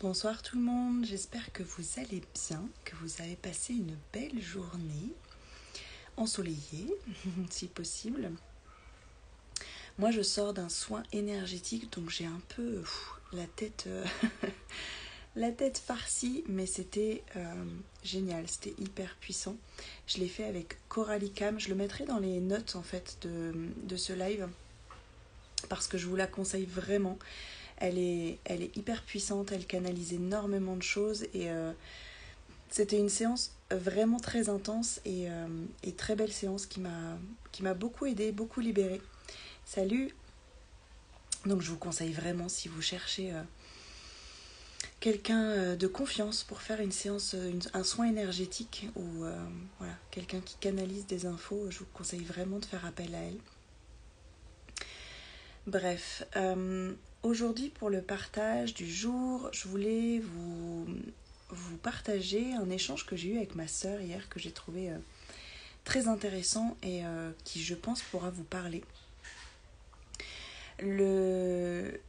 Bonsoir tout le monde, j'espère que vous allez bien, que vous avez passé une belle journée ensoleillée, si possible. Moi je sors d'un soin énergétique, donc j'ai un peu la tête farcie, mais c'était génial, c'était hyper puissant. Je l'ai fait avec Coralie Cam, je le mettrai dans les notes en fait de ce live, parce que je vous la conseille vraiment. Elle est hyper puissante, elle canalise énormément de choses et c'était une séance vraiment très intense et très belle séance qui m'a beaucoup aidée, beaucoup libérée. Salut! Donc je vous conseille vraiment si vous cherchez quelqu'un de confiance pour faire une séance, un soin énergétique ou voilà, quelqu'un qui canalise des infos, je vous conseille vraiment de faire appel à elle. Bref, aujourd'hui pour le partage du jour, je voulais vous partager un échange que j'ai eu avec ma sœur hier que j'ai trouvé très intéressant et qui je pense pourra vous parler. Le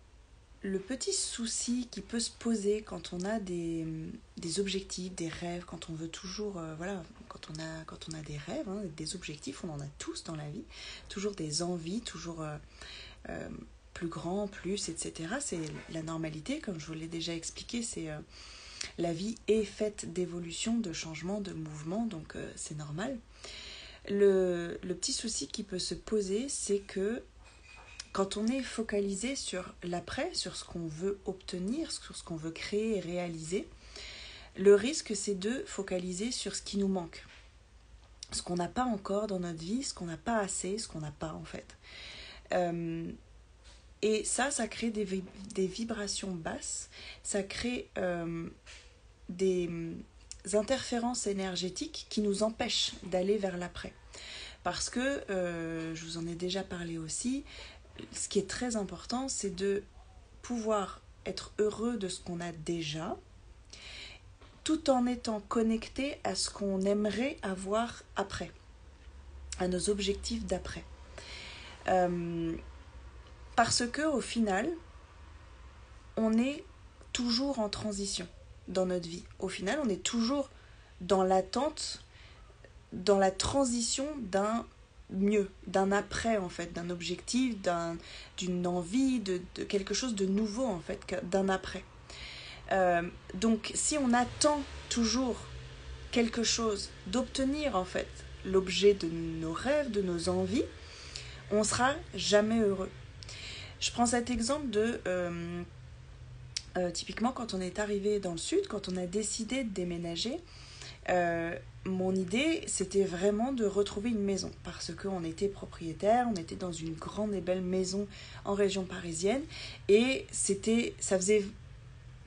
petit souci qui peut se poser quand on a des objectifs, des rêves, quand on veut toujours, quand on a des rêves, des objectifs, on en a tous dans la vie, toujours des envies, toujours plus grand, plus, etc. C'est la normalité, comme je vous l'ai déjà expliqué, c'est la vie est faite d'évolution, de changement, de mouvement, donc c'est normal. Le petit souci qui peut se poser, c'est que quand on est focalisé sur l'après, sur ce qu'on veut obtenir, sur ce qu'on veut créer et réaliser, le risque c'est de focaliser sur ce qui nous manque. Ce qu'on n'a pas encore dans notre vie, ce qu'on n'a pas assez, ce qu'on n'a pas en fait. Et ça crée des vibrations basses, ça crée des interférences énergétiques qui nous empêchent d'aller vers l'après. Parce que, je vous en ai déjà parlé aussi, ce qui est très important, c'est de pouvoir être heureux de ce qu'on a déjà, tout en étant connecté à ce qu'on aimerait avoir après, à nos objectifs d'après. Parce que au final, on est toujours en transition dans notre vie. Au final, on est toujours dans l'attente, dans la transition d'un mieux, d'un après en fait, d'un objectif, d'une envie, de quelque chose de nouveau en fait, d'un après. Donc si on attend toujours quelque chose, d'obtenir en fait l'objet de nos rêves, de nos envies, on sera jamais heureux. Je prends cet exemple de typiquement quand on est arrivé dans le sud, quand on a décidé de déménager, mon idée c'était vraiment de retrouver une maison parce qu'on était propriétaire, on était dans une grande et belle maison en région parisienne et ça faisait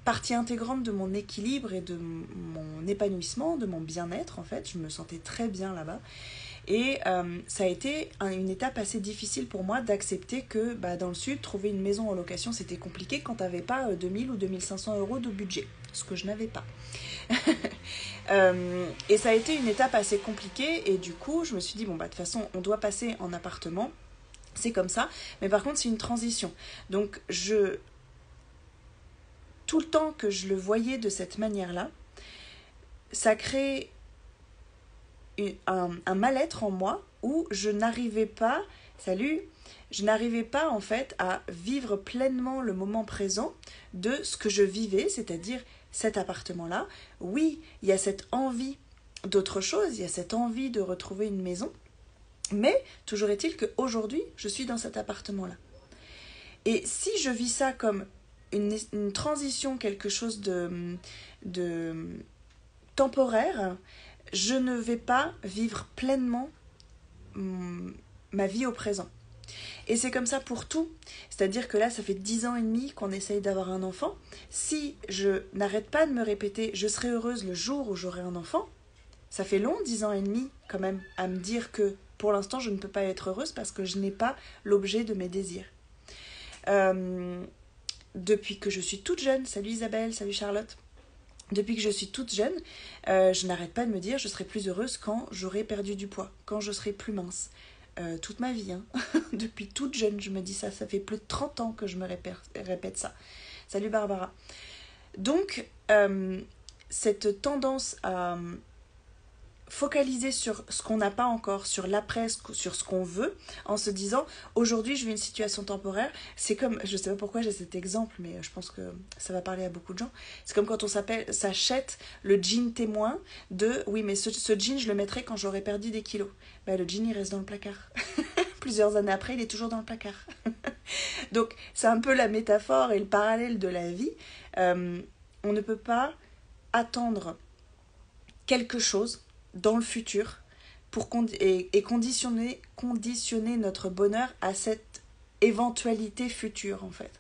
partie intégrante de mon équilibre et de mon épanouissement, de mon bien-être en fait. Je me sentais très bien là-bas. Et ça a été une étape assez difficile pour moi d'accepter que dans le sud, trouver une maison en location, c'était compliqué quand tu n'avais pas 2000 ou 2500 euros de budget, ce que je n'avais pas. Et ça a été une étape assez compliquée et du coup, je me suis dit, de toute façon, on doit passer en appartement, c'est comme ça, mais par contre, c'est une transition. Donc, tout le temps que je le voyais de cette manière-là, ça crée un mal-être en moi où je n'arrivais pas en fait à vivre pleinement le moment présent de ce que je vivais, c'est-à-dire cet appartement-là. Oui, il y a cette envie d'autre chose, il y a cette envie de retrouver une maison, mais toujours est-il qu'aujourd'hui, je suis dans cet appartement-là. Et si je vis ça comme une transition, quelque chose de temporaire, je ne vais pas vivre pleinement ma vie au présent. Et c'est comme ça pour tout. C'est-à-dire que là, ça fait 10 ans et demi qu'on essaye d'avoir un enfant. Si je n'arrête pas de me répéter « je serai heureuse le jour où j'aurai un enfant », ça fait long, 10 ans et demi quand même, à me dire que pour l'instant, je ne peux pas être heureuse parce que je n'ai pas l'objet de mes désirs. Depuis que je suis toute jeune, salut Isabelle, salut Charlotte, depuis que je suis toute jeune, je n'arrête pas de me dire je serai plus heureuse quand j'aurai perdu du poids, quand je serai plus mince. Toute ma vie, depuis toute jeune, je me dis ça. Ça fait plus de 30 ans que je me répète ça. Salut Barbara. Donc, cette tendance à focaliser sur ce qu'on n'a pas encore, sur l'après, sur ce qu'on veut, en se disant aujourd'hui je vis une situation temporaire, c'est comme, je sais pas pourquoi j'ai cet exemple, mais je pense que ça va parler à beaucoup de gens, c'est comme quand on s'achète le jean témoin de oui mais ce jean je le mettrai quand j'aurai perdu des kilos. Ben, le jean il reste dans le placard. Plusieurs années après il est toujours dans le placard. Donc c'est un peu la métaphore et le parallèle de la vie. On ne peut pas attendre quelque chose dans le futur pour conditionner notre bonheur à cette éventualité future en fait.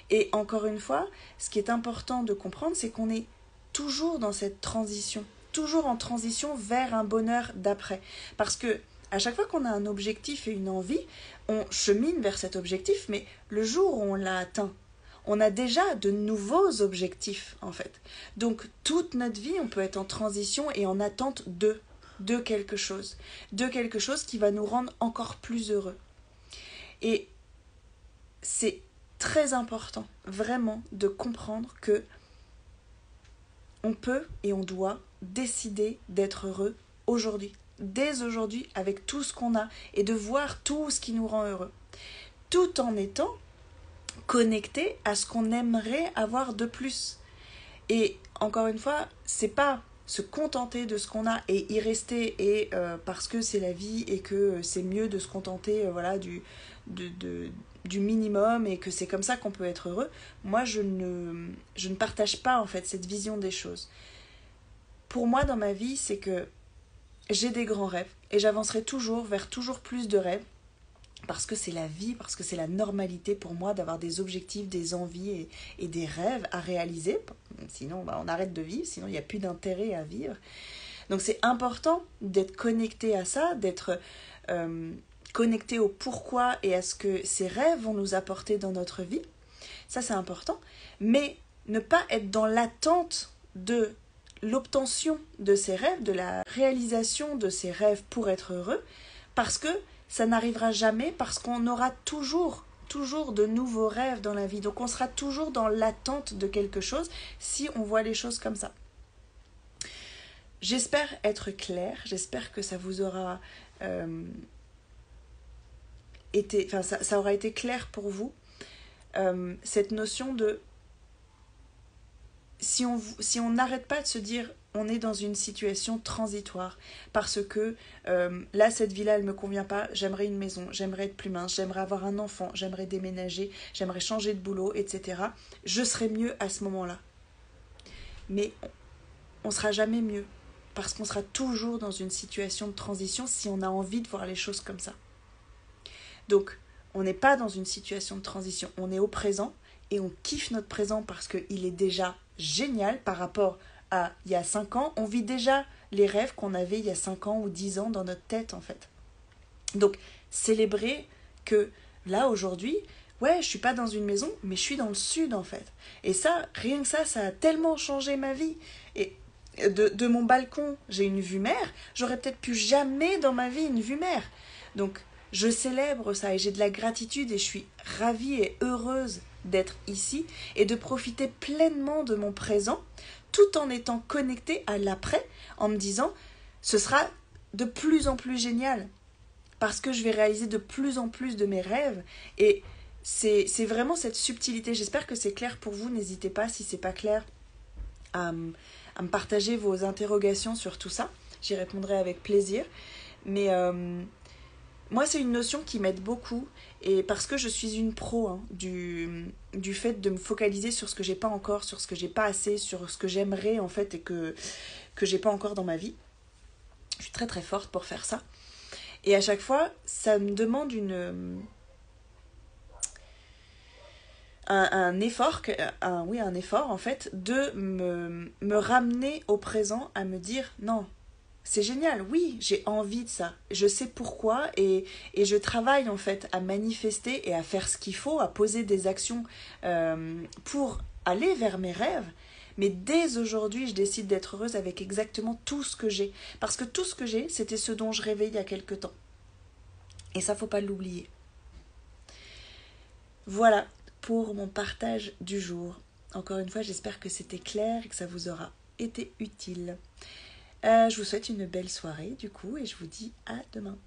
Et encore une fois, ce qui est important de comprendre, c'est qu'on est toujours dans cette transition, toujours en transition vers un bonheur d'après. Parce que à chaque fois qu'on a un objectif et une envie, on chemine vers cet objectif, mais le jour où on l'a atteint, on a déjà de nouveaux objectifs en fait. Donc toute notre vie, on peut être en transition et en attente de quelque chose qui va nous rendre encore plus heureux. Et c'est très important vraiment de comprendre que on peut et on doit décider d'être heureux aujourd'hui, dès aujourd'hui, avec tout ce qu'on a et de voir tout ce qui nous rend heureux, tout en étant connecté à ce qu'on aimerait avoir de plus. Et encore une fois, c'est pas se contenter de ce qu'on a et y rester et parce que c'est la vie et que c'est mieux de se contenter voilà, du minimum et que c'est comme ça qu'on peut être heureux. Moi, je ne partage pas en fait cette vision des choses. Pour moi, dans ma vie, c'est que j'ai des grands rêves et j'avancerai toujours vers toujours plus de rêves. Parce que c'est la vie, parce que c'est la normalité pour moi d'avoir des objectifs, des envies et des rêves à réaliser. Sinon, on arrête de vivre, sinon il n'y a plus d'intérêt à vivre. Donc c'est important d'être connecté à ça, d'être connecté au pourquoi et à ce que ces rêves vont nous apporter dans notre vie. Ça, c'est important. Mais ne pas être dans l'attente de l'obtention de ces rêves, de la réalisation de ces rêves pour être heureux, parce que ça n'arrivera jamais, parce qu'on aura toujours de nouveaux rêves dans la vie. Donc on sera toujours dans l'attente de quelque chose si on voit les choses comme ça. J'espère être claire, j'espère que ça vous aura ça aura été clair pour vous, cette notion de si on n'arrête pas de se dire on est dans une situation transitoire parce que là cette vie-là elle me convient pas, j'aimerais une maison, j'aimerais être plus mince, j'aimerais avoir un enfant, j'aimerais déménager, j'aimerais changer de boulot, etc. Je serais mieux à ce moment-là. Mais on sera jamais mieux parce qu'on sera toujours dans une situation de transition si on a envie de voir les choses comme ça. Donc on n'est pas dans une situation de transition, on est au présent et on kiffe notre présent parce qu'il est déjà génial par rapport à il y a 5 ans. On vit déjà les rêves qu'on avait il y a 5 ans ou 10 ans dans notre tête en fait. Donc célébrer que là aujourd'hui, ouais je suis pas dans une maison mais je suis dans le sud en fait. Et ça, rien que ça a tellement changé ma vie. Et de mon balcon, j'ai une vue mer, j'aurais peut-être plus jamais dans ma vie une vue mer. Donc je célèbre ça et j'ai de la gratitude et je suis ravie et heureuse d'être ici et de profiter pleinement de mon présent tout en étant connectée à l'après, en me disant ce sera de plus en plus génial parce que je vais réaliser de plus en plus de mes rêves. Et c'est vraiment cette subtilité. J'espère que c'est clair pour vous. N'hésitez pas, si c'est pas clair, à me partager vos interrogations sur tout ça. J'y répondrai avec plaisir. Mais moi, c'est une notion qui m'aide beaucoup, et parce que je suis une pro du fait de me focaliser sur ce que j'ai pas encore, sur ce que j'ai pas assez, sur ce que j'aimerais en fait et que j'ai pas encore dans ma vie. Je suis très très forte pour faire ça. Et à chaque fois, ça me demande un effort en fait, de me ramener au présent, à me dire non. C'est génial, oui, j'ai envie de ça. Je sais pourquoi et je travaille en fait à manifester et à faire ce qu'il faut, à poser des actions pour aller vers mes rêves. Mais dès aujourd'hui, je décide d'être heureuse avec exactement tout ce que j'ai. Parce que tout ce que j'ai, c'était ce dont je rêvais il y a quelque temps. Et ça, faut pas l'oublier. Voilà pour mon partage du jour. Encore une fois, j'espère que c'était clair et que ça vous aura été utile. Je vous souhaite une belle soirée du coup et je vous dis à demain.